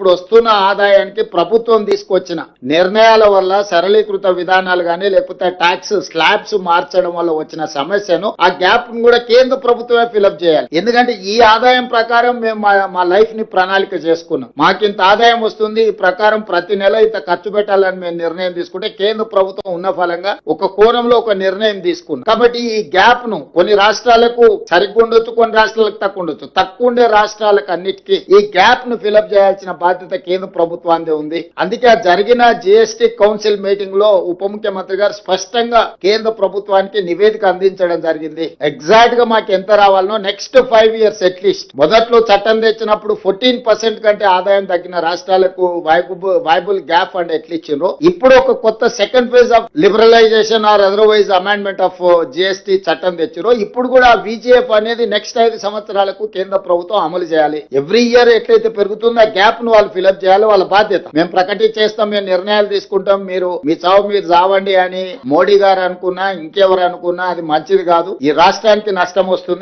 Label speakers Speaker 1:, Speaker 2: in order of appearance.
Speaker 1: ఇప్పుడు వస్తున్న ఆదాయానికి ప్రభుత్వం తీసుకొచ్చిన నిర్ణయాల వల్ల సరళీకృత విధానాలు గానీ లేకపోతే ట్యాక్స్ స్లాబ్స్ మార్చడం వల్ల వచ్చిన సమస్యను ఆ గ్యాప్ ను కూడా కేంద్ర ప్రభుత్వమే ఫిలప్ చేయాలి. ఎందుకంటే ఈ ఆదాయం ప్రకారం మేము మా లైఫ్ ని ప్రణాళిక చేసుకున్నాం. మాకింత ఆదాయం వస్తుంది, ఈ ప్రకారం ప్రతి నెల ఇంత ఖర్చు పెట్టాలని మేము నిర్ణయం తీసుకుంటే కేంద్ర ప్రభుత్వం ఉన్న ఫలంగా ఒక కోణంలో ఒక నిర్ణయం తీసుకున్నాం. కాబట్టి ఈ గ్యాప్ ను కొన్ని రాష్ట్రాలకు సరిగ్గా ఉండొచ్చు, కొన్ని రాష్ట్రాలకు తక్కువ ఉండొచ్చు. తక్కువ ఉండే రాష్ట్రాలకు అన్నిటికీ ఈ గ్యాప్ ను ఫిలప్ చేయాల్సిన బాధ్యత కేంద్ర ప్రభుత్వానికి ఉంది. అందుకే జరిగిన జిఎస్టీ కౌన్సిల్ మీటింగ్ లో ఉప ముఖ్యమంత్రి గారు స్పష్టంగా కేంద్ర ప్రభుత్వానికి నివేదిక అందించడం జరిగింది. ఎగ్జాక్ట్ గా మాకు ఎంత రావాలనో నెక్స్ట్ 5 years అట్లీస్ట్. మొదట్లో చట్టం తెచ్చినప్పుడు 14% కంటే ఆదాయం తగ్గిన రాష్ట్రాలకు వైబుల్ గ్యాప్ అండ్ ఎట్లా ఇచ్చిండ్రు. ఇప్పుడు ఒక కొత్త second phase of liberalisation or otherwise amendment of GST చట్టం తెచ్చిరో ఇప్పుడు కూడా విజిఎఫ్ అనేది నెక్స్ట్ 5 సంవత్సరాలకు కేంద్ర ప్రభుత్వం అమలు చేయాలి. ఎవ్రీ ఇయర్ ఎట్లయితే పెరుగుతుందో ఆ గ్యాప్ ను వాళ్ళు ఫిలప్ చేయాలి. వాళ్ళ బాధ్యత. మేము ప్రకటించేస్తాం, మేము నిర్ణయాలు తీసుకుంటాం, మీరు మీ చావు మీరు చావండి అని మోడీ గారు అనుకున్నా ఇంకెవరు అనుకున్నా అది మంచిది కాదు. ఈ రాష్ట్రానికి నష్టం వస్తుంది.